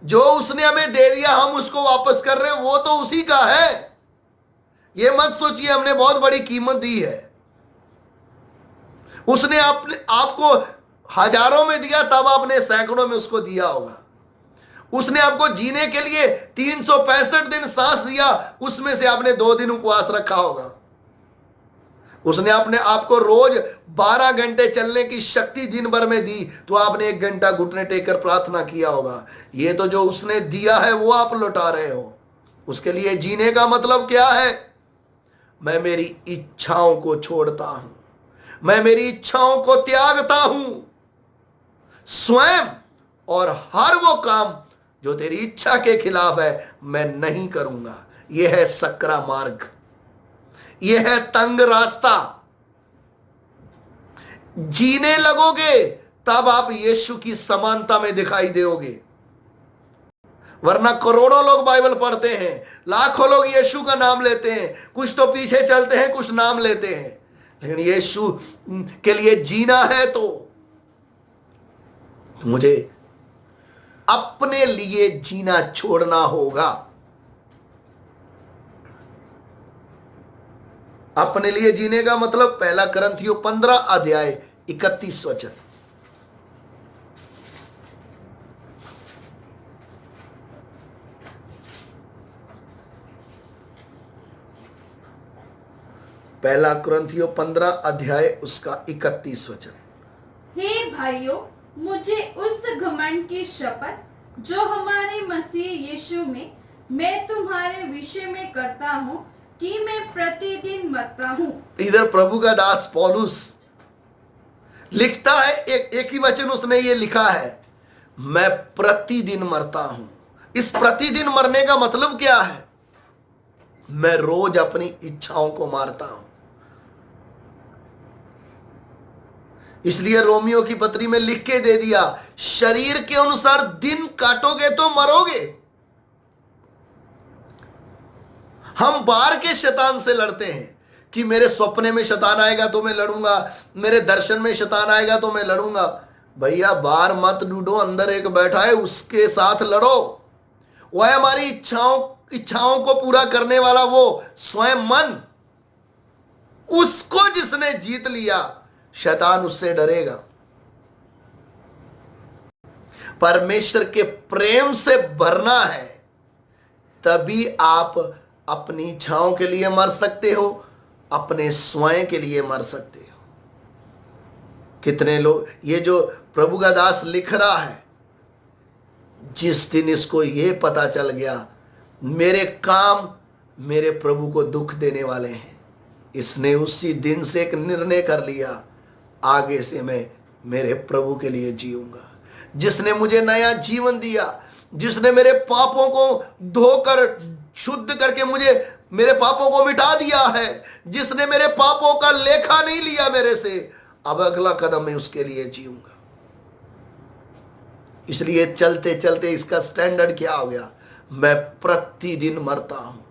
जो उसने हमें दे दिया हम उसको वापस कर रहे हैं, वो तो उसी का है। ये मत सोचिए हमने बहुत बड़ी कीमत दी है। उसने आपको हजारों में दिया, तब आपने सैकड़ों में उसको दिया होगा। उसने आपको जीने के लिए 365 दिन सांस दिया, उसमें से आपने 2 दिन उपवास रखा होगा। उसने अपने आपको रोज 12 घंटे चलने की शक्ति दिन भर में दी, तो आपने 1 घंटा घुटने टेक कर प्रार्थना किया होगा। ये तो जो उसने दिया है वो आप लौटा रहे हो। उसके लिए जीने का मतलब क्या है? मैं मेरी इच्छाओं को छोड़ता हूं, मैं मेरी इच्छाओं को त्यागता हूं स्वयं, और हर वो काम जो तेरी इच्छा के खिलाफ है मैं नहीं करूंगा। यह है सकरा मार्ग, यह है तंग रास्ता। जीने लगोगे तब आप यीशु की समानता में दिखाई दोगे, वरना करोड़ों लोग बाइबल पढ़ते हैं, लाखों लोग यीशु का नाम लेते हैं, कुछ तो पीछे चलते हैं, कुछ नाम लेते हैं, लेकिन यीशु के लिए जीना है तो मुझे अपने लिए जीना छोड़ना होगा। अपने लिए जीने का मतलब 1 कुरिन्थियों 15 अध्याय 31 वचन। पहला कुरिन्थियों 15 अध्याय उसका 31 वचन। हे भाइयों, मुझे उस घमंड की शपथ जो हमारे मसीह यीशु में मैं तुम्हारे विषय में करता हूँ कि मैं प्रतिदिन मरता हूँ। इधर प्रभु का दास पौलुस लिखता है, एक ही वचन उसने ये लिखा है, मैं प्रतिदिन मरता हूं। इस प्रतिदिन मरने का मतलब क्या है? मैं रोज अपनी इच्छाओं को मारता हूं। इसलिए रोमियो की पत्री में लिख के दे दिया, शरीर के अनुसार दिन काटोगे तो मरोगे। हम बाहर के शैतान से लड़ते हैं कि मेरे सपने में शैतान आएगा तो मैं लड़ूंगा, मेरे दर्शन में शैतान आएगा तो मैं लड़ूंगा। भैया बाहर मत ढूंढो, अंदर एक बैठा है उसके साथ लड़ो। वह हमारी इच्छाओं को पूरा करने वाला वो स्वयं मन, उसको जिसने जीत लिया शैतान उससे डरेगा। परमेश्वर के प्रेम से भरना है, तभी आप अपनी इच्छाओं के लिए मर सकते हो, अपने स्वयं के लिए मर सकते हो। कितने लोग, ये जो प्रभु का दास लिख रहा है, जिस दिन इसको ये पता चल गया मेरे काम मेरे प्रभु को दुख देने वाले हैं, इसने उसी दिन से एक निर्णय कर लिया, आगे से मैं मेरे प्रभु के लिए जीऊंगा। जिसने मुझे नया जीवन दिया, जिसने मेरे पापों को धोकर शुद्ध करके मुझे मेरे पापों को मिटा दिया है, जिसने मेरे पापों का लेखा नहीं लिया मेरे से, अब अगला कदम मैं उसके लिए जीऊंगा। इसलिए चलते चलते इसका स्टैंडर्ड क्या हो गया? मैं प्रतिदिन मरता हूं।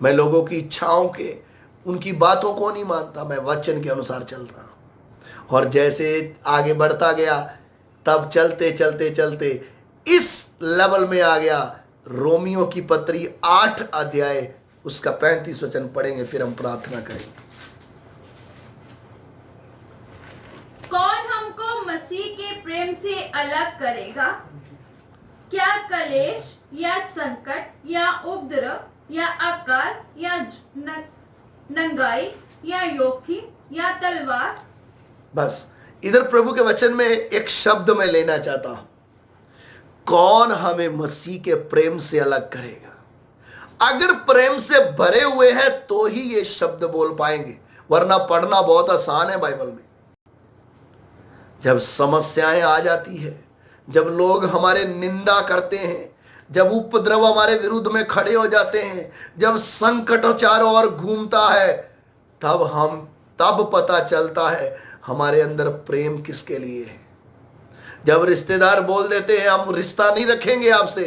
मैं लोगों की इच्छाओं के, उनकी बातों को नहीं मानता, मैं वचन के अनुसार चल रहा हूं। और जैसे आगे बढ़ता गया, तब चलते चलते चलते इस लेवल में आ गया। रोमियो की पत्री 8 अध्याय उसका 35 वचन पढ़ेंगे, फिर हम प्रार्थना करेंगे। कौन हमको मसीह के प्रेम से अलग करेगा? क्या कलेश या संकट या उपद्रव या अकाल या नंगाई या योखिम या तलवार? बस इधर प्रभु के वचन में एक शब्द मैं लेना चाहता हूं, कौन हमें मसीह के प्रेम से अलग करेगा? अगर प्रेम से भरे हुए हैं तो ही ये शब्द बोल पाएंगे, वरना पढ़ना बहुत आसान है बाइबल में। जब समस्याएं आ जाती है, जब लोग हमारे निंदा करते हैं, जब उपद्रव हमारे विरुद्ध में खड़े हो जाते हैं, जब संकट चारों ओर घूमता है, तब पता चलता है हमारे अंदर प्रेम किसके लिए है। जब रिश्तेदार बोल देते हैं हम रिश्ता नहीं रखेंगे आपसे,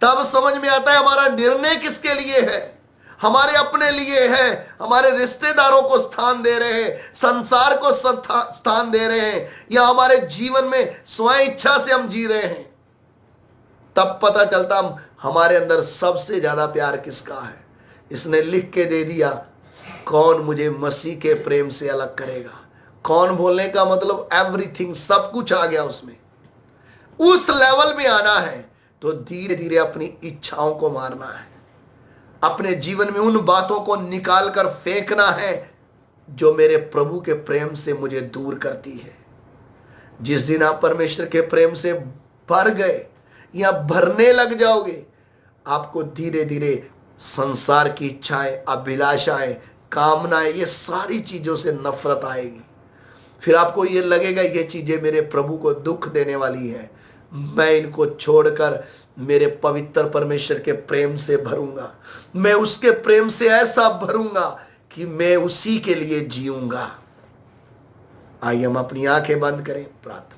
तब समझ में आता है हमारा निर्णय किसके लिए है। हमारे अपने लिए है, हमारे रिश्तेदारों को स्थान दे रहे हैं, संसार को स्थान दे रहे हैं, या हमारे जीवन में स्वयं इच्छा से हम जी रहे हैं। तब पता चलता हमारे अंदर सबसे ज्यादा प्यार किसका है। इसने लिख के दे दिया, कौन मुझे मसीह के प्रेम से अलग करेगा। कौन बोलने का मतलब एवरीथिंग, सब कुछ आ गया उसमें। उस लेवल में आना है तो धीरे धीरे अपनी इच्छाओं को मारना है, अपने जीवन में उन बातों को निकाल कर फेंकना है जो मेरे प्रभु के प्रेम से मुझे दूर करती है। जिस दिन आप परमेश्वर के प्रेम से भर गए या भरने लग जाओगे, आपको धीरे धीरे संसार की इच्छाएं, अभिलाषाएं, कामनाएं, ये सारी चीजों से नफरत आएगी। फिर आपको ये लगेगा ये चीजें मेरे प्रभु को दुख देने वाली है, मैं इनको छोड़कर मेरे पवित्र परमेश्वर के प्रेम से भरूंगा। मैं उसके प्रेम से ऐसा भरूंगा कि मैं उसी के लिए जीऊंगा। आइए हम अपनी आंखें बंद करें, प्रार्थना।